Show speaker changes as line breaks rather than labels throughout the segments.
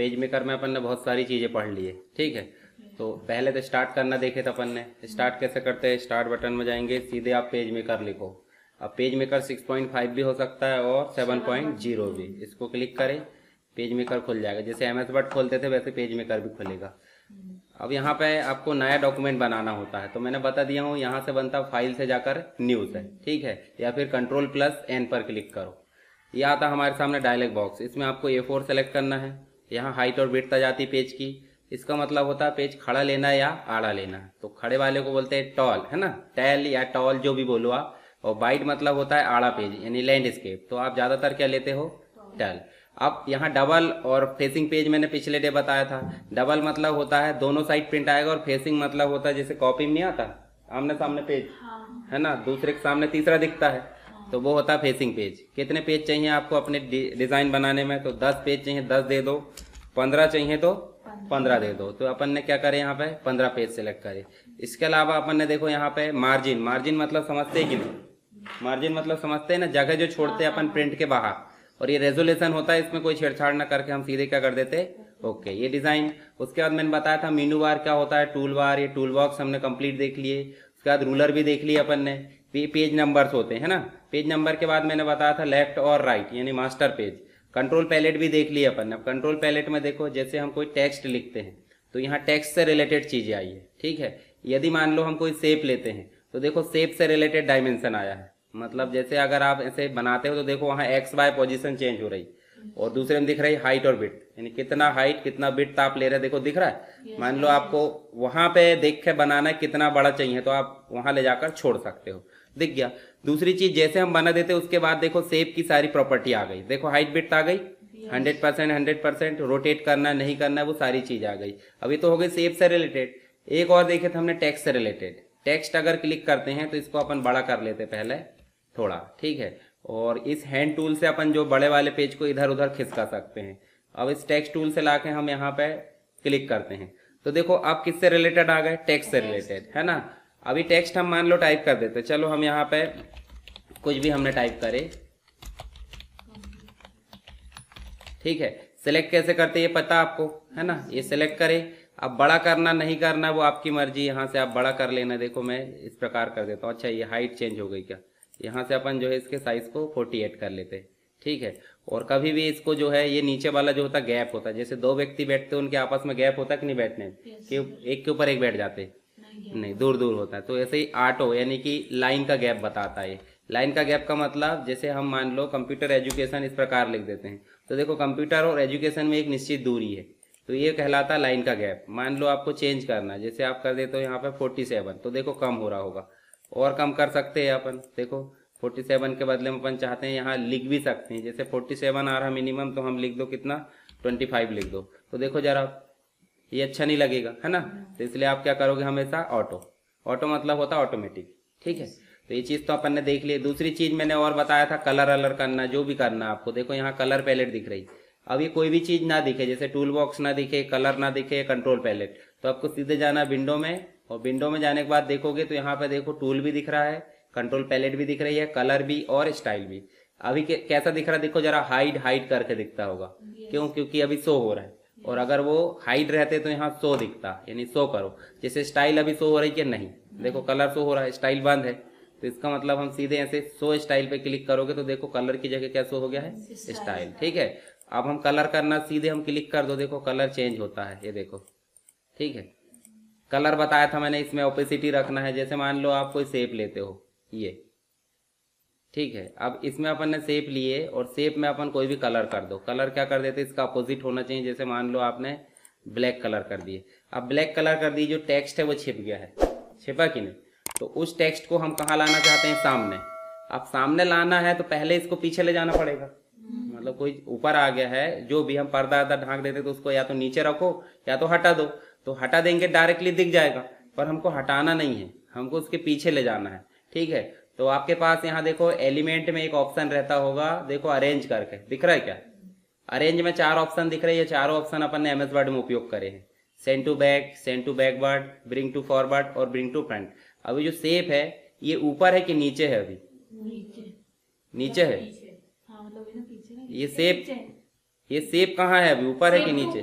Page maker में अपन ने बहुत सारी चीज़ें पढ़ ली है, ठीक है। तो पहले तो स्टार्ट करना देखे थे अपन ने। स्टार्ट कैसे करते हैं, स्टार्ट बटन में जाएंगे, सीधे आप पेज मेकर लिखो। अब पेज मेकर 6.5 भी हो सकता है और 7.0 भी। इसको क्लिक करें, पेज मेकर खुल जाएगा। जैसे एमएस वर्ड खोलते थे वैसे पेज मेकर भी खुलेगा। अब यहाँ पे आपको नया डॉक्यूमेंट बनाना होता है, तो मैंने बता दिया हूँ, यहाँ से बनता फाइल से जाकर न्यूज़ है, ठीक है। या फिर Ctrl+N पर क्लिक करो, ये आता हमारे सामने डायलॉग बॉक्स। इसमें आपको A4 सेलेक्ट करना है। यहाँ हाइट और विड्थ आ जाती है पेज की। इसका मतलब होता है पेज खड़ा लेना है या आड़ा लेना है। तो खड़े वाले को बोलते हैं टॉल, है ना, टैल या टॉल जो भी बोलो आप। और वाइड मतलब होता है आड़ा पेज यानी लैंडस्केप। तो आप ज़्यादातर क्या लेते हो, टैल। अब यहाँ डबल और फेसिंग पेज मैंने पिछले डे बताया था। डबल मतलब होता है दोनों साइड प्रिंट आएगा, और फेसिंग मतलब होता है जैसे कॉपी में नहीं आता आमने सामने पेज, है ना, दूसरे के सामने तीसरा दिखता है, तो वो होता है फेसिंग पेज। कितने पेज चाहिए आपको अपने डिजाइन बनाने में, तो 10 पेज चाहिए 10 दे दो, 15 चाहिए तो 15 दे दो। तो अपन ने क्या करे, यहाँ पे 15 पेज सेलेक्ट करे। इसके अलावा अपन ने देखो यहाँ पे मार्जिन, मार्जिन मतलब समझते हैं कि नहीं, मार्जिन मतलब समझते हैं ना, जगह जो छोड़ते हैं अपन प्रिंट के बाहर। और ये रेजोल्यूशन होता है, इसमें कोई छेड़छाड़ ना करके हम सीधे क्या कर देते, ओके, ये डिजाइन। उसके बाद मैंने बताया था मेनू बार क्या होता है, टूल बार, ये टूल बॉक्स हमने कंप्लीट देख लिए। उसके बाद रूलर भी देख लिया अपन ने। पेज नंबर्स होते हैं ना, पेज नंबर के बाद मैंने बताया था लेफ्ट और राइट यानी मास्टर पेज। कंट्रोल पैलेट भी देख लिया अपन ने। अब कंट्रोल पैलेट में देखो, जैसे हम कोई टेक्स्ट लिखते हैं तो यहाँ टेक्स्ट से रिलेटेड चीजें आई है, ठीक है। यदि मान लो हम कोई शेप लेते हैं तो देखो शेप से रिलेटेड डायमेंशन आया है। मतलब जैसे अगर आप ऐसे बनाते हो तो देखो वहाँ एक्स वाई पोजीशन चेंज हो रही, और दूसरे में दिख रही हाइट और विड्थ, यानी कितना हाइट कितना विड्थ आप ले रहे हैं, देखो दिख रहा है। मान लो आपको वहां पे देख के बनाना है कितना बड़ा चाहिए, तो आप वहां ले जाकर छोड़ सकते हो, दिख गया। दूसरी चीज, जैसे हम बना देते उसके बाद देखो शेप की सारी प्रॉपर्टी आ गई। देखो हाइट विड्थ आ गई, 100%, 100%, रोटेट करना नहीं करना वो सारी चीज आ गई। अभी तो हो गई शेप से रिलेटेड। एक और देखे थे हमने टेक्स्ट से रिलेटेड। टेक्स्ट अगर क्लिक करते हैं तो इसको अपन बड़ा कर लेते पहले थोड़ा, ठीक है। और इस हैंड टूल से अपन जो बड़े वाले पेज को इधर उधर खिसका सकते हैं। अब इस टेक्स्ट टूल से लाके हम यहाँ पे क्लिक करते हैं तो देखो अब किससे रिलेटेड आ गए, टेक्स्ट से रिलेटेड, है ना। अभी टेक्स्ट हम मान लो टाइप कर देते, चलो हम यहाँ पे कुछ भी हमने टाइप करे, ठीक है। सिलेक्ट कैसे करते ये पता आपको, है ना, ये सिलेक्ट करे। अब बड़ा करना नहीं करना वो आपकी मर्जी, यहाँ से आप बड़ा कर लेना। देखो मैं इस प्रकार कर देता हूँ। अच्छा ये हाइट चेंज हो गई क्या, यहाँ से अपन जो है इसके साइज को 48 कर लेते हैं, ठीक है। और कभी भी इसको जो है ये नीचे वाला जो होता है गैप होता है, जैसे दो व्यक्ति बैठते हैं उनके आपस में गैप होता है कि नहीं बैठने कि एक के ऊपर एक बैठ जाते, नहीं दूर दूर होता है। तो ऐसे ही ऑटो यानी कि लाइन का गैप बताता है। लाइन का गैप का मतलब जैसे हम मान लो कंप्यूटर एजुकेशन इस प्रकार लिख देते हैं, तो देखो कंप्यूटर और एजुकेशन में एक निश्चित दूरी है, तो ये कहलाता है लाइन का गैप। मान लो आपको चेंज करना, जैसे आप कर देते हो यहाँ पे 47, तो देखो कम हो रहा होगा, और कम कर सकते हैं अपन। देखो 47 के बदले में अपन चाहते हैं यहाँ लिख भी सकते हैं, जैसे 47 आ रहा मिनिमम, तो हम लिख दो कितना 25 लिख दो। तो देखो जरा ये अच्छा नहीं लगेगा, है ना। तो इसलिए आप क्या करोगे हमेशा ऑटो। ऑटो मतलब होता है ऑटोमेटिक, ठीक है। तो ये चीज़ तो अपन ने देख ली। दूसरी चीज़ मैंने और बताया था कलर अलर करना, जो भी करना आपको। देखो यहाँ कलर पैलेट दिख रही। अब ये कोई भी चीज़ ना दिखे, जैसे टूल बॉक्स ना दिखे, कलर ना दिखे, कंट्रोल पैलेट, तो आपको सीधे जाना विंडो में, और विंडो में जाने के बाद देखोगे तो यहाँ पे देखो टूल भी दिख रहा है, कंट्रोल पैलेट भी दिख रही है, कलर भी और स्टाइल भी। अभी कैसा दिख रहा है, देखो जरा हाइड करके दिखता होगा, क्यों, क्योंकि अभी शो हो रहा है। और अगर वो हाइड रहते तो यहाँ शो दिखता, यानी शो करो। जैसे स्टाइल अभी शो हो रही है नहीं, देखो कलर शो हो रहा है, स्टाइल बंद है, तो इसका मतलब हम सीधे ऐसे शो स्टाइल पे क्लिक करोगे तो देखो कलर की जगह क्या शो हो गया है, स्टाइल, ठीक है। अब हम कलर करना, सीधे हम क्लिक कर दो, देखो कलर चेंज होता है, ये देखो, ठीक है। कलर बताया था मैंने, इसमें ओपेसिटी रखना है। जैसे मान लो आप कोई शेप लेते हो ये, ठीक है। अब इसमें अपन ने शेप लिए और शेप में अपन कोई भी कलर कर दो। कलर क्या कर देते, इसका अपोजिट होना चाहिए। जैसे मान लो आपने ब्लैक कलर कर दिए, अब ब्लैक कलर कर दिए, जो टेक्स्ट है वो छिप गया है, छिपा कि नहीं। तो उस टेक्स्ट को हम कहाँ लाना चाहते हैं, सामने। अब सामने लाना है तो पहले इसको पीछे ले जाना पड़ेगा। मतलब कोई ऊपर आ गया है, जो भी हम पर्दा ढांक देते तो उसको या तो नीचे रखो या तो हटा दो। तो हटा देंगे डायरेक्टली दिख जाएगा, पर हमको हटाना नहीं है, हमको उसके पीछे ले जाना है, ठीक है। तो आपके पास यहाँ देखो एलिमेंट में एक ऑप्शन रहता होगा, देखो अरेंज करके दिख रहा है क्या। अरेंज में 4 ऑप्शन दिख रहे हैं। ये 4 ऑप्शन अपन ने एमएस वर्ड में उपयोग करे हैं। Send to back, send to backward, bring to forward और ब्रिंग टू फ्रंट। अभी जो शेप है ये ऊपर है कि नीचे है, अभी नीचे है। ये शेप ये सेब कहाँ है अभी, ऊपर है कि नीचे?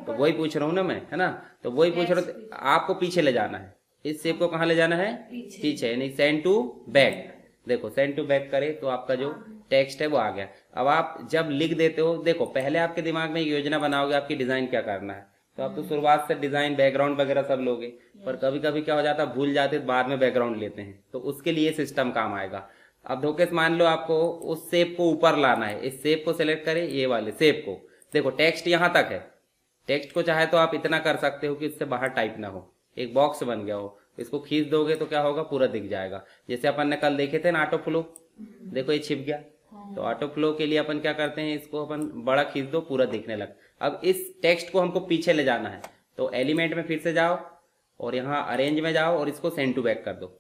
तो वही पूछ रहा हूँ ना मैं, है ना, तो वही पूछ रहा हूँ। आपको पीछे ले जाना है, इस सेब को कहाँ ले जाना है? पीछे, यानी सेंड टू बैक। देखो सेंड टू बैक करे तो आपका जो टेक्स्ट है वो आ गया। अब आप जब लिख देते हो, देखो पहले आपके दिमाग में एक योजना बनाओगे आपकी डिजाइन क्या करना है, तो आप तो शुरुआत से डिजाइन बैकग्राउंड वगैरह सब लोगे, पर कभी कभी क्या हो जाता है भूल जाते बाद में बैकग्राउंड लेते हैं, तो उसके लिए सिस्टम काम आएगा। अब धोखे से मान लो आपको उस शेप को ऊपर लाना है, इस शेप को सिलेक्ट करें, ये वाले शेप को, देखो टेक्स्ट यहाँ तक है, टेक्स्ट को चाहे तो आप इतना कर सकते हो कि इससे बाहर टाइप ना हो, एक बॉक्स बन गया हो, इसको खींच दोगे तो क्या होगा, पूरा दिख जाएगा। जैसे अपन ने कल देखे थे ना ऑटो फ्लो, देखो ये छिप गया, तो ऑटो फ्लो के लिए अपन क्या करते हैं, इसको अपन बड़ा खींच दो पूरा दिखने लग। अब इस टेक्स्ट को हमको पीछे ले जाना है, तो एलिमेंट में फिर से जाओ और यहाँ अरेंज में जाओ और इसको सेंड टू बैक कर दो।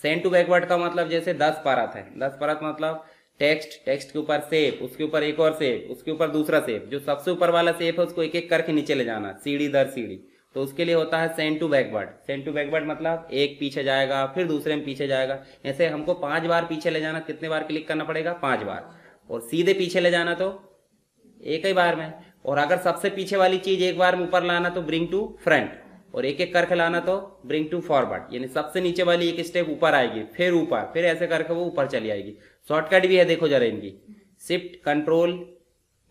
सेंड टू बैकवर्ड का मतलब जैसे 10 परत है, 10 परत मतलब टेक्स्ट, टेक्स्ट के ऊपर सेप, उसके ऊपर एक और सेप, उसके ऊपर दूसरा सेप, जो सबसे ऊपर वाला सेप है उसको एक एक करके नीचे ले जाना, सीढ़ी दर सीढ़ी, तो उसके लिए होता है send to backward. Send to backward मतलब एक पीछे जाएगा फिर दूसरे में पीछे जाएगा, ऐसे हमको 5 बार पीछे ले जाना, कितने बार क्लिक करना पड़ेगा, 5 बार, और सीधे पीछे ले जाना तो एक ही बार में, और अगर सबसे पीछे वाली चीज एक बार में ऊपर लाना तो ब्रिंग टू फ्रंट, और एक एक करके लाना तो ब्रिंग टू फॉरवर्ड, यानी सबसे नीचे वाली एक स्टेप ऊपर आएगी फिर ऊपर, फिर ऐसे करके वो ऊपर चली आएगी। शॉर्टकट भी है, देखो जरा इनकी, शिफ्ट कंट्रोल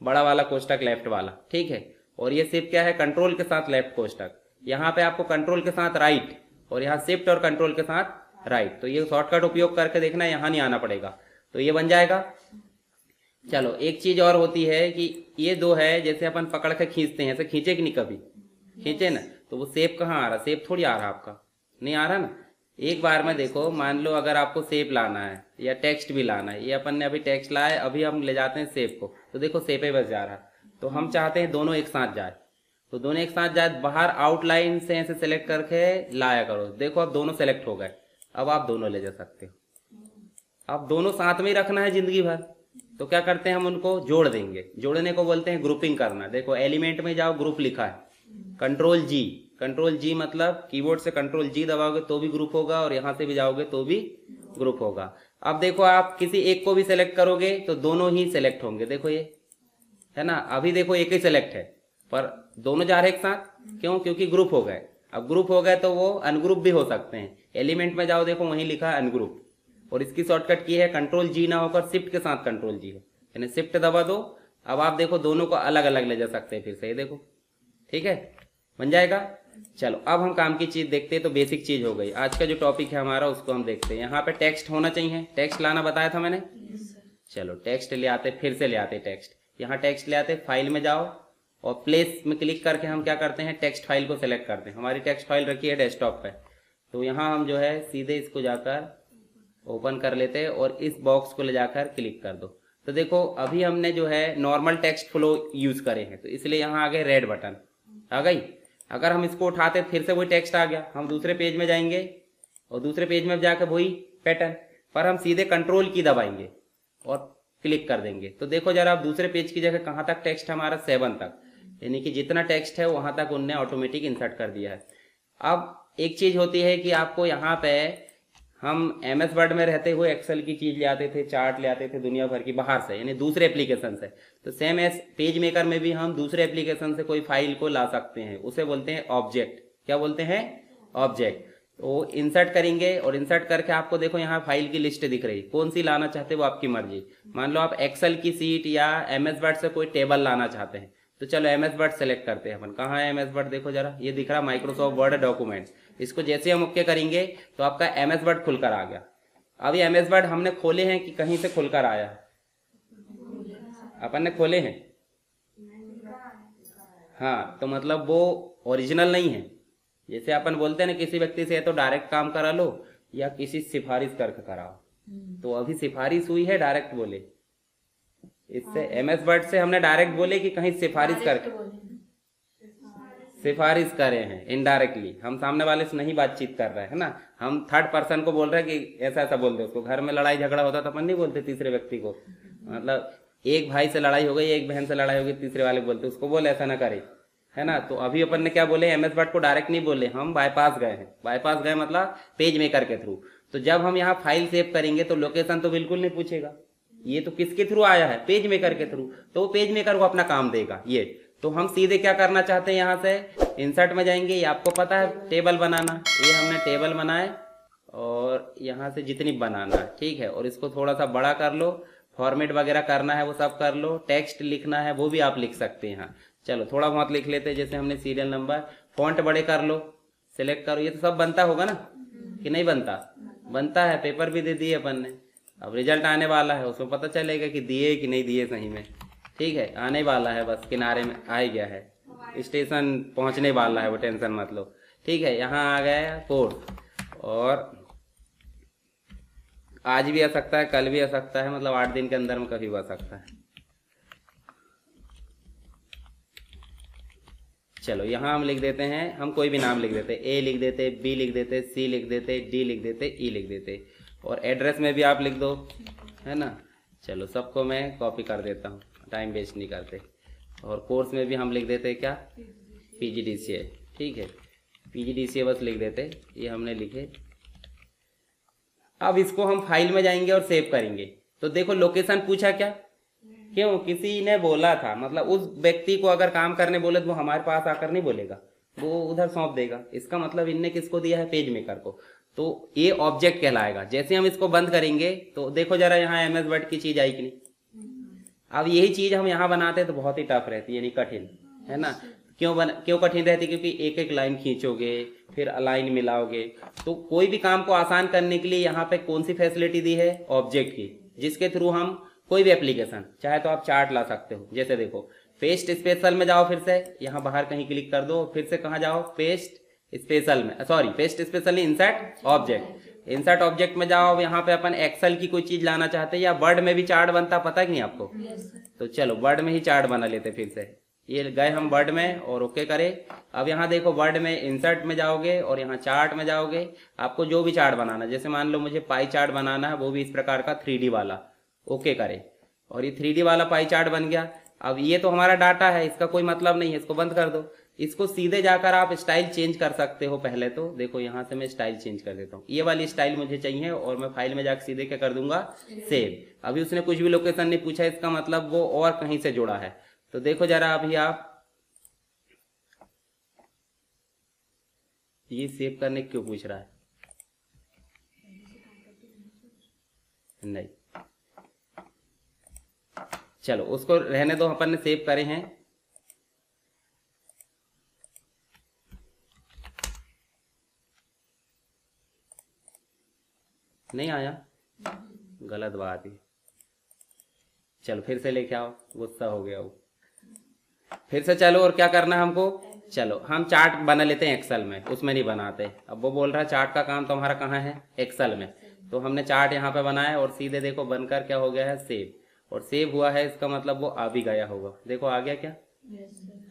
बड़ा वाला कोष्टक लेफ्ट वाला, ठीक है, और ये शिफ्ट क्या है, कंट्रोल के साथ लेफ्ट कोष्टक, यहाँ पे आपको कंट्रोल के साथ राइट, और यहाँ शिफ्ट और कंट्रोल के साथ राइट, तो ये शॉर्टकट उपयोग करके देखना, यहाँ नहीं आना पड़ेगा, तो ये बन जाएगा। चलो एक चीज और होती है कि ये दो है, जैसे अपन पकड़ के खींचते हैं, ऐसे खींचे कि नहीं, कभी खींचे ना, तो वो सेप कहाँ आ रहा, सेप थोड़ी आ रहा आपका, नहीं आ रहा ना। एक बार में देखो, मान लो अगर आपको सेप लाना है या टेक्स्ट भी लाना है, ये अपन ने अभी टेक्स्ट लाया है, अभी हम ले जाते हैं सेप को, तो देखो सेपे बस जा रहा, तो हम चाहते हैं दोनों एक साथ जाए, तो दोनों एक साथ जाए, बाहर आउटलाइन से ऐसे सेलेक्ट करके लाया करो, देखो अब दोनों सेलेक्ट हो गए, अब आप दोनों ले जा सकते हो। अब दोनों साथ में ही रखना है जिंदगी भर, तो क्या करते हैं हम उनको जोड़ देंगे, जोड़ने को बोलते हैं ग्रुपिंग करना। देखो एलिमेंट में जाओ, ग्रुप लिखा है, कंट्रोल जी, कंट्रोल जी मतलब कीबोर्ड से कंट्रोल जी दबाओगे तो भी ग्रुप होगा, और यहां से भी जाओगे तो भी ग्रुप होगा। अब देखो आप किसी एक को भी सेलेक्ट करोगे तो दोनों ही सेलेक्ट होंगे, देखो ये है ना, अभी देखो एक ही सेलेक्ट है पर दोनों जा रहे एक साथ, क्यों, क्योंकि ग्रुप हो गए। अब ग्रुप हो गए तो वो अनग्रुप भी हो सकते हैं, एलिमेंट में जाओ देखो वहीं लिखा है अनग्रुप, और इसकी शॉर्टकट की है कंट्रोल जी ना होकर शिफ्ट के साथ कंट्रोल जी है, यानी शिफ्ट दबा दो, अब आप देखो दोनों को अलग अलग ले जा सकते हैं फिर से, ये देखो ठीक है, बन जाएगा। चलो अब हम काम की चीज देखते हैं, तो बेसिक चीज हो गई, आज का जो टॉपिक है हमारा उसको हम देखते हैं। यहाँ पे टेक्स्ट होना चाहिए, टेक्स्ट लाना बताया था मैंने, चलो टेक्स्ट ले आते, फिर से ले आते टेक्स्ट, यहाँ टेक्स्ट ले आते, फाइल में जाओ और प्लेस में क्लिक करके हम क्या करते हैं, टेक्स्ट फाइल को सिलेक्ट करते हैं। हमारी टेक्स्ट फाइल रखी है डेस्कटॉप पे, तो यहाँ हम जो है सीधे इसको जाकर ओपन कर लेते हैं और इस बॉक्स को ले जाकर क्लिक कर दो। तो देखो अभी हमने जो है नॉर्मल टेक्स्ट फ्लो यूज करे हैं, तो इसलिए यहाँ आ गए रेड बटन आ गई। अगर हम इसको उठाते फिर से वही टेक्स्ट आ गया, हम दूसरे पेज में जाएंगे और दूसरे पेज में जाकर वही पैटर्न, पर हम सीधे कंट्रोल की दबाएंगे और क्लिक कर देंगे। तो देखो जरा आप दूसरे पेज की जगह कहाँ तक टेक्स्ट हमारा 7 तक, यानी कि जितना टेक्स्ट है वहां तक उनने ऑटोमेटिक इंसर्ट कर दिया है। अब एक चीज होती है कि आपको यहाँ पे हम एमएस वर्ड में रहते हुए एक्सेल की चीज ले आते थे, चार्ट ले आते थे दुनिया भर की बाहर से, यानी दूसरे एप्लीकेशन से, तो सेम एस पेज मेकर में भी हम दूसरे एप्लीकेशन से कोई फाइल को ला सकते हैं, उसे बोलते हैं ऑब्जेक्ट। क्या बोलते हैं, ऑब्जेक्ट। तो इंसर्ट करेंगे और इंसर्ट करके आपको देखो यहाँ फाइल की लिस्ट दिख रही, कौन सी लाना चाहते हो वो आपकी मर्जी। मान लो आप एक्सेल की सीट या एमएस वर्ड से कोई टेबल लाना चाहते हैं, तो चलो एमएस वर्ड सेलेक्ट करते हैं अपन। कहाँ है एमएस वर्ड, देखो जरा, ये दिख रहा माइक्रोसॉफ्ट वर्ड डॉक्यूमेंट, इसको जैसे हम ओके करेंगे तो आपका एमएस वर्ड खुलकर आ गया। अब ये एमएस वर्ड हमने खोले हैं कि कहीं से खुलकर आया है, अपन ने खोले हैं, हाँ, तो मतलब वो ओरिजिनल नहीं है। जैसे अपन बोलते हैं ना किसी व्यक्ति से तो डायरेक्ट काम करा लो या किसी सिफारिश करके कराओ, तो अभी सिफारिश हुई है, डायरेक्ट बोले, इससे एमएस वर्ड से हमने डायरेक्ट बोले कि कहीं सिफारिश करके सिफारिश करे हैं, इनडायरेक्टली हम सामने वाले से नहीं बातचीत कर रहे हैं ना, हम थर्ड पर्सन को बोल रहे हैं कि ऐसा ऐसा बोल दे उसको। घर में लड़ाई झगड़ा होता तो अपन नहीं बोलते तीसरे व्यक्ति को, मतलब एक भाई से लड़ाई हो गई, एक बहन से लड़ाई हो गई, तीसरे वाले बोलते उसको बोले ऐसा ना करे, है ना। तो अभी अपन ने क्या बोले, एमएस वर्ड को डायरेक्ट नहीं बोले, हम बाईपास गए हैं। बाईपास गए मतलब पेज मेकर के थ्रू। तो जब हम यहाँ फाइल सेव करेंगे तो लोकेशन तो बिल्कुल नहीं पूछेगा, ये तो किसके थ्रू आया है, पेज मेकर के थ्रू, तो वो पेज मेकर को अपना काम देगा ये। तो हम सीधे क्या करना चाहते हैं, यहाँ से इंसर्ट में जाएंगे। ये आपको पता है टेबल बनाना, ये हमने टेबल बनाए और यहाँ से जितनी बनाना है, ठीक है। और इसको थोड़ा सा बड़ा कर लो, फॉर्मेट वगैरह करना है वो सब कर लो, टेक्स्ट लिखना है वो भी आप लिख सकते हैं यहाँ। चलो थोड़ा बहुत लिख लेते हैं, जैसे हमने सीरियल नंबर, फॉन्ट बड़े कर लो, सिलेक्ट करो। ये तो सब बनता होगा ना कि नहीं बनता, बनता है। पेपर भी दे दिए अपन ने, अब रिजल्ट आने वाला है, उसमें पता चलेगा कि दिए कि नहीं दिए सही में, ठीक है। आने वाला है, बस किनारे में आ ही गया है, स्टेशन पहुंचने वाला है, वो टेंशन मत लो, ठीक है। यहाँ आ गया कोड, और आज भी आ सकता है, कल भी आ सकता है, मतलब 8 दिन के अंदर में कभी भी आ सकता है। चलो यहाँ हम लिख देते हैं, हम कोई भी नाम लिख देते, ए लिख देते, बी लिख देते, सी लिख देते, डी लिख देते, ई लिख देते, और एड्रेस में भी आप लिख दो, है ना। चलो सबको मैं कॉपी कर देता हूँ, टाइम वेस्ट नहीं करते। और कोर्स में भी हम लिख देते क्या, PGDCA, ठीक है, PGDCA बस लिख देते, ये हमने लिखे। अब इसको हम फाइल में जाएंगे और सेव करेंगे। तो देखो लोकेशन पूछा क्या, क्यों, किसी ने बोला था, मतलब उस व्यक्ति को अगर काम करने बोले तो वो हमारे पास आकर नहीं बोलेगा, वो उधर सौंप देगा। इसका मतलब इनने किसको दिया है, पेज मेकर को। तो ये ऑब्जेक्ट कहलाएगा। जैसे हम इसको बंद करेंगे तो देखो जरा यहाँ MS वर्ड की चीज आई कि नहीं। अब यही चीज हम यहाँ बनाते तो बहुत ही टफ रहती है, यानी कठिन, है ना। क्यों कठिन रहती, क्योंकि एक एक लाइन खींचोगे, फिर अलाइन मिलाओगे। तो कोई भी काम को आसान करने के लिए यहाँ पे कौन सी फैसिलिटी दी है, ऑब्जेक्ट की, जिसके थ्रू हम कोई भी एप्लीकेशन, चाहे तो आप चार्ट ला सकते हो। जैसे देखो पेस्ट स्पेशल में जाओ, फिर से यहाँ बाहर कहीं क्लिक कर दो, फिर से कहाँ जाओ, पेस्ट स्पेशल में, sorry paste special insert object, insert object में जाओ। यहाँ पे अपन एक्सेल की कोई चीज लाना चाहते हैं, या वर्ड में भी चार्ट बनता, पता है कि नहीं आपको। तो चलो वर्ड में ही चार्ट बना लेते, फिर से ये गए हम वर्ड में और ओके करे। अब यहाँ देखो वर्ड में इंसर्ट में जाओगे और यहाँ चार्ट में जाओगे, आपको जो भी चार्ट बनाना, जैसे मान लो मुझे पाई चार्ट बनाना है, वो भी इस प्रकार का 3D वाला, ओके करे, और ये 3D वाला पाई चार्ट बन गया। अब ये तो हमारा डाटा है, इसका कोई मतलब नहीं है, इसको बंद कर दो। इसको सीधे जाकर आप स्टाइल चेंज कर सकते हो। पहले तो देखो यहाँ से मैं स्टाइल चेंज कर देता हूँ, ये वाली स्टाइल मुझे चाहिए, और मैं फाइल में जाकर सीधे क्या कर दूंगा, सेव। अभी उसने कुछ भी लोकेशन नहीं पूछा, इसका मतलब वो और कहीं से जुड़ा है। तो देखो जरा अभी आप, ये सेव करने क्यों पूछ रहा है, नहीं, चलो उसको रहने दो, अपन ने सेव करे हैं। नहीं आया, गलत बात है। चलो फिर से लेके आओ, गुस्सा हो गया वो, फिर से चलो। और क्या करना है हमको, चलो हम चार्ट बना लेते हैं एक्सेल में, उसमें नहीं बनाते। अब वो बोल रहा है चार्ट का काम तो हमारा कहाँ है, एक्सेल में। तो हमने चार्ट यहाँ पे बनाया और सीधे देखो बनकर क्या हो गया है, सेव। और सेव हुआ है, इसका मतलब वो आ भी गया होगा। देखो आ गया क्या,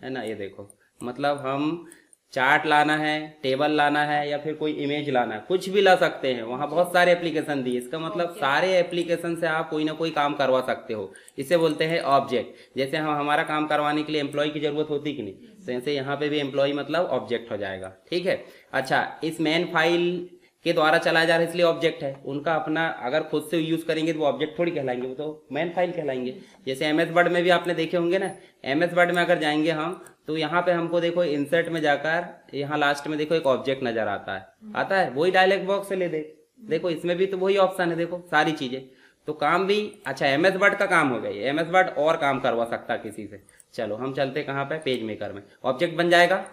है ना। ये देखो मतलब हम चार्ट लाना है, टेबल लाना है, या फिर कोई इमेज लाना है, कुछ भी ला सकते हैं। वहाँ बहुत सारे एप्लीकेशन दिए, इसका मतलब सारे एप्लीकेशन से आप कोई ना कोई काम करवा सकते हो। इसे बोलते हैं ऑब्जेक्ट। जैसे हम हमारा काम करवाने के लिए एम्प्लॉय की जरूरत होती कि नहीं, तो ऐसे यहाँ पे भी एम्प्लॉय मतलब ऑब्जेक्ट हो जाएगा, ठीक है। अच्छा, इस मेन फाइल के द्वारा चलाया जा रहा है इसलिए ऑब्जेक्ट है। उनका अपना अगर खुद से यूज करेंगे तो वो ऑब्जेक्ट थोड़ी कहलाएंगे, वो तो मेन फाइल कहलाएंगे। जैसे MS वर्ड में भी आपने देखे होंगे ना, MS वर्ड में अगर जाएंगे हम तो यहाँ पे हमको देखो इंसर्ट में जाकर यहाँ लास्ट में देखो एक ऑब्जेक्ट नजर आता है, वही डायलॉग बॉक्स से ले दे। देखो इसमें भी तो वही ऑप्शन है, देखो सारी चीजें। तो काम भी अच्छा MS वर्ड का काम हो गया, MS वर्ड और काम करवा सकता किसी से। चलो हम चलते कहाँ पे, पेज मेकर में ऑब्जेक्ट बन जाएगा।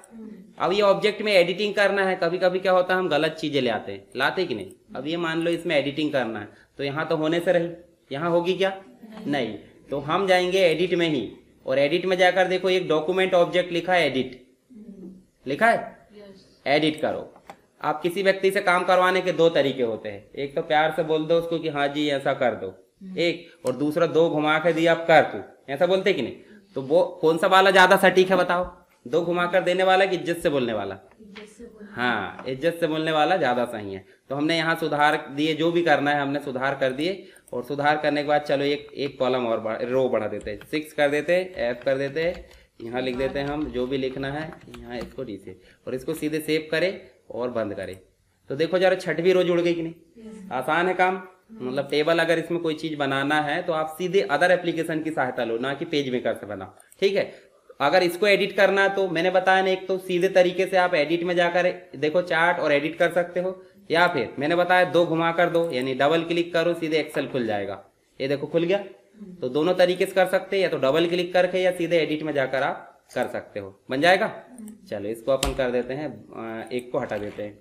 अब ये ऑब्जेक्ट में एडिटिंग करना है। कभी कभी क्या होता है हम गलत चीजें लाते कि नहीं। अब ये मान लो इसमें एडिटिंग करना है, तो यहाँ तो होने से रही, यहाँ होगी क्या, नहीं। तो हम जाएंगे एडिट में ही, और एडिट में जाकर देखो एक डॉक्यूमेंट ऑब्जेक्ट लिखा है, एडिट लिखा है, एडिट करो। आप किसी व्यक्ति से काम करवाने के 2 तरीके होते हैं, एक तो प्यार से बोल दो उसको कि हाँ जी ऐसा कर दो, एक, और दूसरा 2 घुमा के दिया आप कर तू, ऐसा बोलते कि नहीं। तो वो कौन सा वाला ज्यादा सटीक है बताओ, 2 घुमाकर देने वाला कि इज्जत से बोलने वाला, हाँ इज्जत से बोलने वाला ज्यादा सही है। तो हमने यहाँ सुधार दिए, जो भी करना है हमने सुधार कर दिए। और सुधार करने के बाद चलो एक कॉलम और रो बढ़ा देते, 6 कर देते, F कर देते, यहाँ लिख देते हैं हम जो भी लिखना है, यहाँ इसको डी से, और इसको सीधे सेव करे और बंद करे। तो देखो जरा 6वीं रो जुड़ गई कि नहीं, आसान है काम, मतलब टेबल अगर इसमें कोई चीज बनाना है तो आप सीधे अदर एप्लीकेशन की सहायता लो, ना कि पेज मेकर से बनाओ। ठीक है, अगर इसको एडिट करना तो मैंने बताया ना, एक तो सीधे तरीके से आप एडिट में जाकर देखो चार्ट और एडिट कर सकते हो, या फिर मैंने बताया दो घुमा कर दो, यानी डबल क्लिक करो सीधे एक्सेल खुल जाएगा। ये देखो खुल गया। तो दोनों तरीके से कर सकते हैं, या तो डबल क्लिक करके या सीधे एडिट में जाकर आप कर सकते हो, बन जाएगा। चलो इसको अपन कर देते हैं, एक को हटा देते हैं।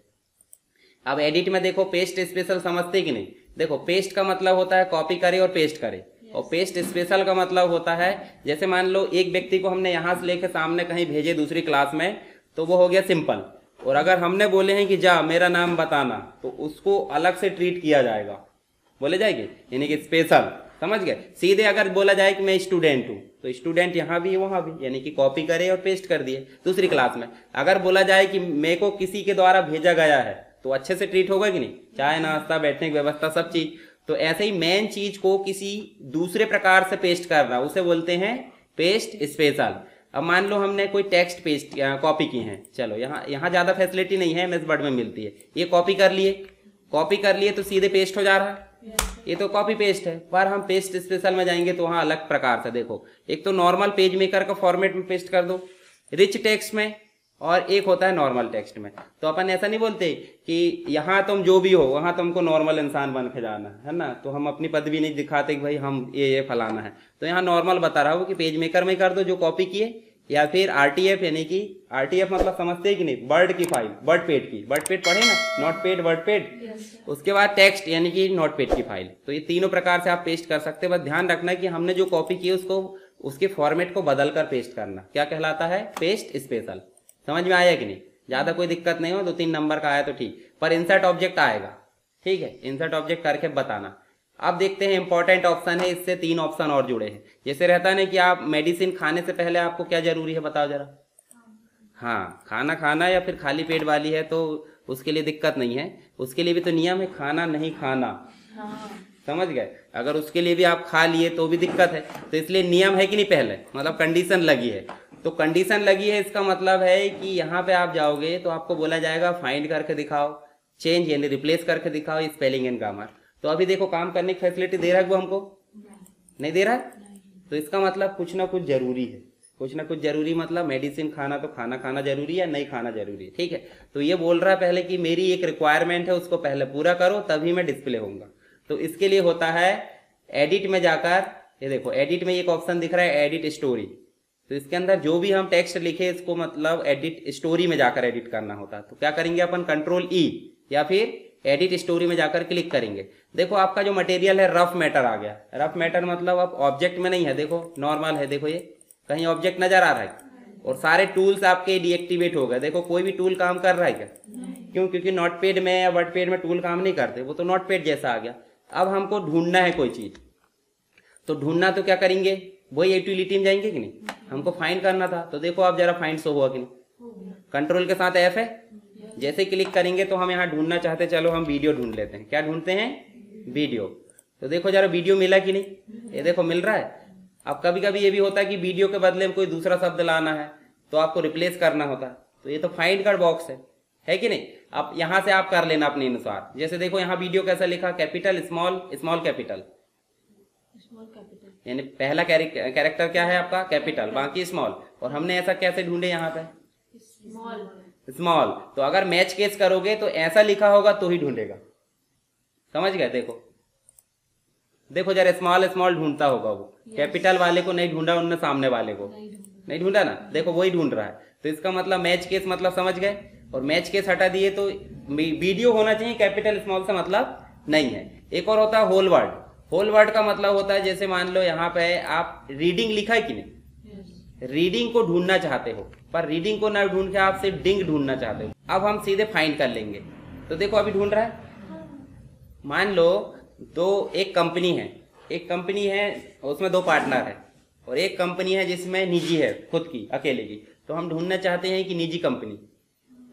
अब एडिट में देखो पेस्ट स्पेशल समझते कि नहीं। देखो पेस्ट का मतलब होता है कॉपी करे और पेस्ट करे, और पेस्ट स्पेशल का मतलब होता है जैसे मान लो एक व्यक्ति को हमने यहां से लेके सामने कहीं भेजे दूसरी क्लास में, तो वो हो गया सिंपल। और अगर हमने बोले हैं कि जा मेरा नाम बताना, तो उसको अलग से ट्रीट किया जाएगा, बोले जाएगी, यानी कि स्पेशल, समझ गए। सीधे अगर बोला जाए कि मैं स्टूडेंट हूं, तो स्टूडेंट यहाँ भी वहां भी, यानी कि कॉपी करे और पेस्ट कर दिए दूसरी क्लास में। अगर बोला जाए कि मेरे को किसी के द्वारा भेजा गया है, तो अच्छे से ट्रीट होगा कि नहीं, चाय नाश्ता बैठने की व्यवस्था सब चीज। तो ऐसे ही मेन चीज को किसी दूसरे प्रकार से पेस्ट करना, उसे बोलते हैं पेस्ट स्पेशल। अब मान लो हमने कोई टेक्स्ट पेस्ट कॉपी की है, चलो यहाँ ज्यादा फैसिलिटी नहीं है, एमएस वर्ड में मिलती है। ये कॉपी कर लिए तो सीधे पेस्ट हो जा रहा है, ये तो कॉपी पेस्ट है। पर हम पेस्ट स्पेशल में जाएंगे तो वहां अलग प्रकार से देखो, एक तो नॉर्मल पेज मेकर का फॉर्मेट में पेस्ट कर दो रिच टेक्स्ट में, और एक होता है नॉर्मल टेक्स्ट में। तो अपन ऐसा नहीं बोलते कि यहाँ तुम जो भी हो वहां तुमको नॉर्मल इंसान बन के जाना है ना, तो हम अपनी पदवी नहीं दिखाते कि भाई हम ये फलाना है। तो यहाँ नॉर्मल बता रहा हूँ कि पेज मेकर में कर दो जो कॉपी किए, या फिर आरटीएफ, यानी कि आरटीएफ मतलब समझते हैं कि नहीं, वर्ड की फाइल, वर्ड पेड की, वर्ड पेड पढ़े ना, नोट पेड वर्ड पेड, उसके बाद टेक्स्ट यानी कि नोट पेड की फाइल। तो ये तीनों प्रकार से आप पेस्ट कर सकते हैं। बस ध्यान रखना कि हमने जो कॉपी की उसको उसके फॉर्मेट को बदल कर पेस्ट करना, क्या कहलाता है, पेस्ट स्पेशल। समझ में आया कि नहीं, ज्यादा कोई दिक्कत नहीं हो, 2-3 नंबर का आया तो ठीक, पर इंसर्ट ऑब्जेक्ट आएगा। ठीक है, इंसर्ट ऑब्जेक्ट करके बताना। अब देखते हैं इंपॉर्टेंट ऑप्शन है, इससे 3 ऑप्शन और जुड़े हैं। जैसे रहता है ना कि आप मेडिसिन खाने से पहले आपको क्या जरूरी है, बताओ जरा। हाँ, खाना खाना या फिर खाली पेट वाली है तो उसके लिए दिक्कत नहीं है, उसके लिए भी तो नियम है, खाना नहीं खाना। समझ गए, अगर उसके लिए भी आप खा लिए तो भी दिक्कत है। तो इसलिए नियम है कि नहीं, पहले मतलब कंडीशन लगी है। तो कंडीशन लगी है, इसका मतलब है कि यहाँ पे आप जाओगे तो आपको बोला जाएगा फाइंड करके दिखाओ, चेंज यानी रिप्लेस करके दिखाओ स्पेलिंग एंड ग्रामर। तो अभी देखो काम करने की फैसिलिटी दे रहा है वो हमको, नहीं दे रहा है। तो इसका मतलब कुछ ना कुछ जरूरी है, कुछ ना कुछ जरूरी मतलब मेडिसिन खाना, तो खाना खाना जरूरी है, नहीं खाना जरूरी है। ठीक है, तो ये बोल रहा है पहले कि मेरी एक रिक्वायरमेंट है, उसको पहले पूरा करो तभी मैं डिस्प्ले होऊंगा। तो इसके लिए होता है एडिट में जाकर, ये देखो एडिट में एक ऑप्शन दिख रहा है एडिट स्टोरी। तो इसके अंदर जो भी हम टेक्स्ट लिखे इसको मतलब एडिट स्टोरी में जाकर एडिट करना होता है। तो क्या करेंगे अपन, कंट्रोल ई या फिर एडिट स्टोरी में जाकर क्लिक करेंगे। देखो आपका जो मटेरियल है रफ मैटर आ गया। रफ मैटर मतलब अब ऑब्जेक्ट में नहीं है, देखो नॉर्मल है, देखो ये कहीं ऑब्जेक्ट नजर आ रहा है, और सारे टूल्स आपके डीएक्टिवेट हो गए। देखो कोई भी टूल काम कर रहा है क्या, क्यों, क्योंकि नोटपैड में या वर्डपैड में टूल काम नहीं करते, वो तो नोटपैड जैसा आ गया। अब हमको ढूंढना है कोई चीज, तो ढूंढना तो क्या करेंगे, वही यूटिलिटी में जाएंगे कि नहीं, हमको फाइंड करना था। तो देखो आप जरा फाइंड शो हुआ कि नहीं, कंट्रोल के साथ एफ है, जैसे क्लिक करेंगे तो हम यहाँ ढूंढना चाहते, चलो हम वीडियो ढूंढ लेते हैं। क्या ढूंढते हैं, वीडियो। तो देखो जरा वीडियो मिला कि नहीं, ये देखो मिल रहा है। अब कभी कभी ये भी होता है कि वीडियो के बदले में कोई दूसरा शब्द लाना है तो आपको रिप्लेस करना होता है, तो ये तो फाइंड का बॉक्स है कि नहीं। अब यहाँ से आप कर लेना अपने अनुसार। जैसे देखो यहाँ वीडियो कैसा लिखा, कैपिटल स्मॉल, स्मॉल कैपिटल, यानी पहला कैरेक्टर क्या है आपका कैपिटल, बाकी स्मॉल। और हमने ऐसा कैसे ढूंढे यहाँ पे, स्मॉल। तो अगर मैच केस करोगे तो ऐसा लिखा होगा तो ही ढूंढेगा, समझ गए। देखो जरा स्मॉल स्मॉल ढूंढता होगा वो, कैपिटल वाले को नहीं ढूंढा उनने, सामने वाले को नहीं ढूंढा ना, देखो वही ढूंढ रहा है। तो इसका मतलब मैच केस मतलब समझ गए, और मैच केस हटा दिए तो वीडियो होना चाहिए, कैपिटल स्मॉल से मतलब नहीं है। एक और होता है होल वर्ड। होल वर्ड का मतलब होता है जैसे मान लो यहाँ पे आप रीडिंग लिखा है कि नहीं, रीडिंग को ढूंढना चाहते हो, पर रीडिंग को ना ढूंढ के आप सिर्फ डिंग ढूंढना चाहते हो। अब हम सीधे फाइंड कर लेंगे। तो देखो अभी ढूंढ रहा है, मान लो एक कंपनी है उसमें 2 पार्टनर है, और एक कंपनी है जिसमें निजी है खुद की अकेले की। तो हम ढूंढना चाहते हैं कि निजी कंपनी,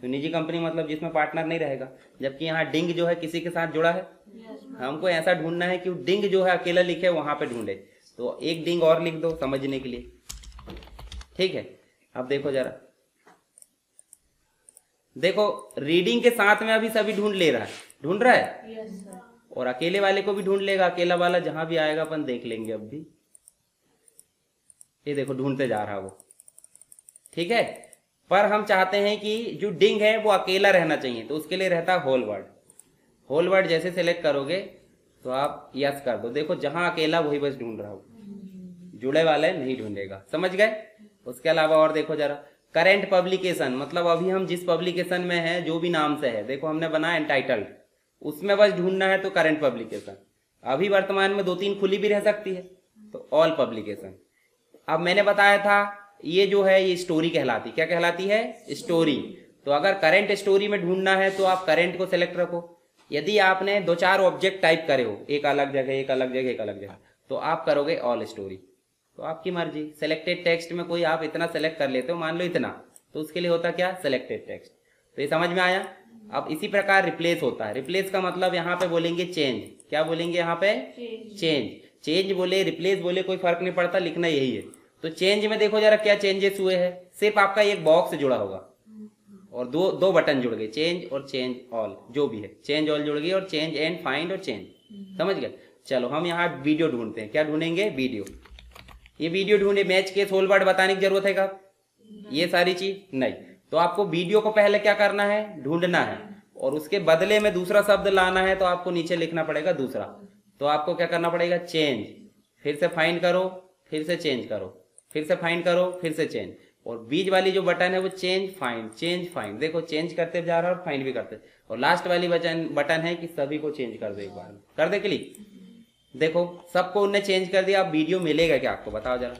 तो निजी कंपनी मतलब जिसमें पार्टनर नहीं रहेगा, जबकि यहाँ डिंग जो है किसी के साथ जुड़ा है। हमको ऐसा ढूंढना है कि डिंग जो है अकेला लिखे वहां पे ढूंढे, तो एक डिंग और लिख दो समझने के लिए, ठीक है। अब देखो जरा, देखो रीडिंग के साथ में अभी सभी ढूंढ रहा है, और अकेले वाले को भी ढूंढ लेगा, अकेला वाला जहां भी आएगा अपन देख लेंगे। अब भी ये देखो ढूंढते जा रहा वो, ठीक है। पर हम चाहते हैं कि जो डिंग है वो अकेला रहना चाहिए, तो उसके लिए रहता है होल वर्ड। होल वर्ड जैसे सेलेक्ट करोगे तो आप यस कर दो, देखो जहां अकेला वही बस ढूंढ रहा हो, जुड़े वाले नहीं ढूंढेगा, समझ गए। उसके अलावा और देखो जरा, करेंट पब्लिकेशन, मतलब अभी हम जिस पब्लिकेशन में है, जो भी नाम से है, देखो हमने बनाया एंटाइटल्ड, उसमें बस ढूंढना है तो करेंट पब्लिकेशन। अभी वर्तमान में 2-3 खुली भी रह सकती है, तो ऑल पब्लिकेशन। अब मैंने बताया था ये जो है ये स्टोरी कहलाती, क्या कहलाती है, स्टोरी। तो अगर करंट स्टोरी में ढूंढना है तो आप करंट को सिलेक्ट रखो। यदि आपने 2-4 ऑब्जेक्ट टाइप करे हो, एक अलग जगह, एक अलग जगह, एक अलग जगह, तो आप करोगे ऑल स्टोरी। तो आपकी मर्जी, सिलेक्टेड टेक्स्ट में कोई आप इतना सेलेक्ट कर लेते हो, मान लो इतना, तो उसके लिए होता क्या, सिलेक्टेड टेक्स्ट। तो ये समझ में आया। अब इसी प्रकार रिप्लेस होता है। रिप्लेस का मतलब यहाँ पे बोलेंगे चेंज, क्या बोलेंगे यहाँ पे, चेंज। चेंज बोले रिप्लेस बोले कोई फर्क नहीं पड़ता, लिखना यही है। तो चेंज में देखो जरा क्या चेंजेस हुए हैं, सिर्फ आपका एक बॉक्स जुड़ा होगा और दो बटन जुड़ गए, चेंज और चेंज ऑल, जो भी है चेंज ऑल जुड़ गई, और चेंज एंड फाइंड और चेंज, समझ गए। चलो हम यहाँ वीडियो ढूंढते हैं, क्या ढूंढेंगे, वीडियो। ये वीडियो ढूंढे, मैच केस होल वर्ड बताने की जरूरत है क्या, ये सारी चीज नहीं। तो आपको वीडियो को पहले क्या करना है, ढूंढना है, और उसके बदले में दूसरा शब्द लाना है, तो आपको नीचे लिखना पड़ेगा दूसरा। तो आपको क्या करना पड़ेगा, चेंज, फिर से फाइंड करो, फिर से चेंज करो, फिर से फाइंड करो, फिर से चेंज, और बीच वाली जो बटन है वो चेंज फाइंड, देखो चेंज करते जा रहा है और फाइंड भी करते। और लास्ट वाली बटन है कि सभी को चेंज कर दो, एक बार कर दे क्लिक। देखो सबको उनने चेंज कर दिया। अब वीडियो मिलेगा क्या आपको, बताओ जरा,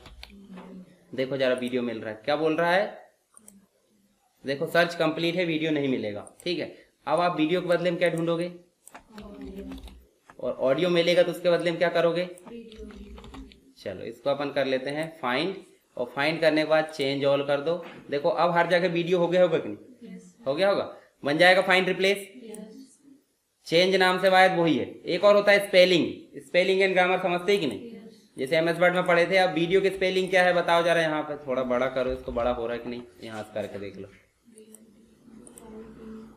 देखो जरा वीडियो मिल रहा है, क्या बोल रहा है, देखो सर्च कंप्लीट है, वीडियो नहीं मिलेगा, ठीक है। अब आप वीडियो के बदले में क्या ढूंढोगे, और ऑडियो मिलेगा तो उसके बदले में क्या करोगे, चलो इसको अपन कर लेते हैं फाइंड, और फाइंड करने के बाद चेंज ऑल कर दो। देखो अब हर जगह वीडियो हो गया होगा कि नहीं, हो गया होगा, बन जाएगा फाइंड रिप्लेस। चेंज नाम से वायद वही है। एक और होता है स्पेलिंग, स्पेलिंग एंड ग्रामर समझते ही कि नहीं, जैसे एमएस वर्ड में पढ़े थे। अब वीडियो की स्पेलिंग क्या है बताओ जरा, यहाँ पे थोड़ा बड़ा करो इसको, बड़ा हो रहा है कि नहीं, यहाँ से करके देख लो,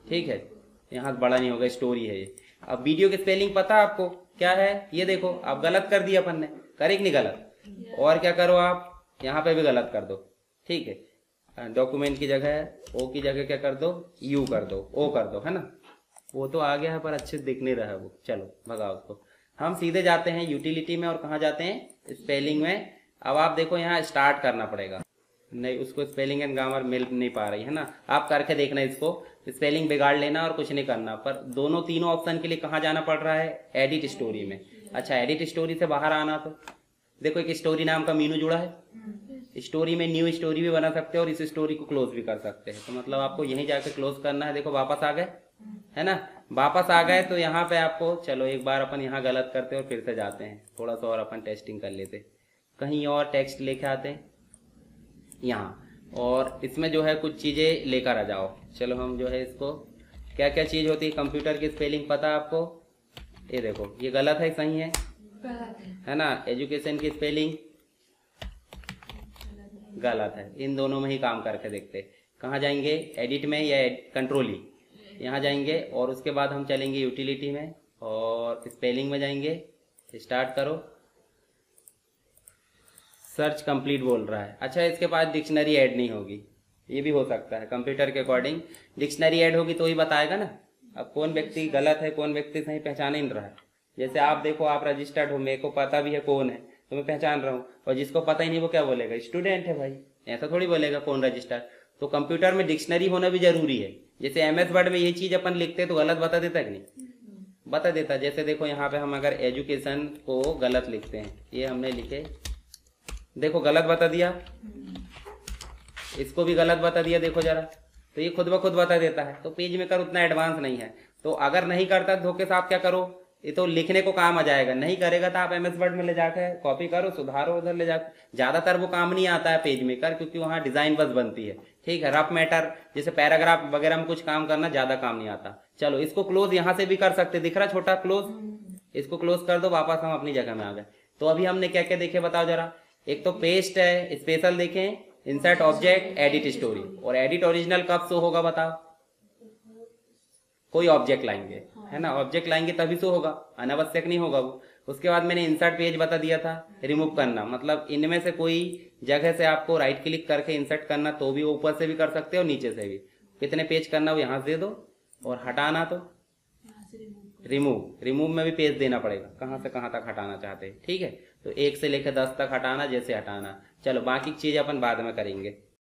ठीक है, यहाँ बड़ा नहीं होगा, स्टोरी है ये। अब वीडियो की स्पेलिंग पता आपको क्या है, ये देखो अब गलत कर दिया अपन ने, करे कि नहीं गलत, और क्या करो आप यहाँ पे भी गलत कर दो, ठीक है। डॉक्यूमेंट की जगह ओ की जगह क्या कर दो, यू कर दो, ओ कर दो, है ना। वो तो आ गया है पर अच्छे दिख नहीं रहा है वो, चलो भगाओ उसको। हम सीधे जाते हैं यूटिलिटी में, और कहाँ जाते हैं, स्पेलिंग में। अब आप देखो यहाँ स्टार्ट करना पड़ेगा, नहीं उसको स्पेलिंग एंड ग्रामर मिल नहीं पा रही है ना, आप करके देखना इसको, स्पेलिंग बिगाड़ लेना और कुछ नहीं करना। पर दोनों तीनों ऑप्शन के लिए कहाँ जाना पड़ रहा है, एडिट स्टोरी में। अच्छा एडिट स्टोरी से बाहर आना, तो देखो एक स्टोरी नाम का मीनू जुड़ा है, स्टोरी में न्यू स्टोरी भी बना सकते हैं और इस स्टोरी को क्लोज भी कर सकते हैं। तो मतलब आपको यहीं जाके क्लोज करना है। देखो वापस आ गए, है ना, वापस आ गए। तो यहाँ पे आपको, चलो एक बार अपन यहाँ गलत करते और फिर से जाते हैं, थोड़ा सा और अपन टेस्टिंग कर लेते, कहीं और टेक्स्ट लेके आते हैं यहाँ, और इसमें जो है कुछ चीजें लेकर आ जाओ। चलो हम जो है इसको, क्या क्या चीज होती है कंप्यूटर की स्पेलिंग पता है आपको, ये देखो ये गलत है सही है ना, एजुकेशन की स्पेलिंग गलत है, इन दोनों में ही काम करके देखते। कहाँ जाएंगे, एडिट में या कंट्रोल ही, यहाँ जाएंगे, और उसके बाद हम चलेंगे यूटिलिटी में और स्पेलिंग में जाएंगे, स्टार्ट करो, सर्च कंप्लीट बोल रहा है। अच्छा इसके पास डिक्शनरी ऐड नहीं होगी, ये भी हो सकता है, कंप्यूटर के अकॉर्डिंग डिक्शनरी ऐड होगी तो ही बताएगा ना। अब कौन व्यक्ति गलत है कौन व्यक्ति सही पहचान ही नहीं रहा है। जैसे आप देखो आप रजिस्टर्ड हो, मेरे को पता भी है कौन है तो मैं पहचान रहा हूँ, और जिसको पता ही नहीं वो क्या बोलेगा, स्टूडेंट है भाई, ऐसा थोड़ी बोलेगा कौन रजिस्टर्ड। तो कंप्यूटर में डिक्शनरी होना भी जरूरी है। जैसे एमएस वर्ड में ये चीज अपन लिखते तो गलत बता देता है कि नहीं, बता देता। जैसे देखो यहाँ पे हम अगर एजुकेशन को गलत लिखते हैं, ये हमने लिखे, देखो गलत बता दिया, इसको भी गलत बता दिया, देखो जरा, तो ये खुद ब खुद बता देता है। तो पेज मेकर उतना एडवांस नहीं है, तो अगर नहीं करता धोखे से आप क्या करो, ये तो लिखने को काम आ जाएगा, नहीं करेगा तो आप एमएस वर्ड में ले जाकर कॉपी करो, सुधारो, उधर ले जाकर। ज्यादातर वो काम नहीं आता है पेज मेकर, क्योंकि वहाँ डिजाइन बस बनती है, ठीक है। रफ मैटर जैसे पैराग्राफ वगैरह में कुछ काम करना ज्यादा काम नहीं आता। चलो इसको क्लोज यहाँ से भी कर सकते, दिख रहा छोटा क्लोज, इसको क्लोज कर दो, वापस हम अपनी जगह में आ गए। तो अभी हमने क्या क्या देखे बताओ जरा, एक तो पेस्ट है, स्पेशल देखें, इंसर्ट ऑब्जेक्ट, एडिट स्टोरी। और एडिट ओरिजिनल कब शो होगा बताओ, कोई ऑब्जेक्ट लाएंगे, है ना, ऑब्जेक्ट लाएंगे तभी तो होगा, अनावश्यक नहीं होगा वो। उसके बाद मैंने इंसर्ट पेज बता दिया था, रिमूव करना, मतलब इनमें से कोई जगह से आपको राइट क्लिक करके इंसर्ट करना, तो भी ऊपर से भी कर सकते हो, नीचे से भी। कितने पेज करना वो यहाँ से दे दो, और हटाना तो रिमूव में भी पेज देना पड़ेगा, कहाँ से कहाँ तक हटाना चाहते हैं। ठीक है, तो 1 से लेकर 10 तक हटाना, जैसे हटाना। चलो बाकी चीज अपन बाद में करेंगे।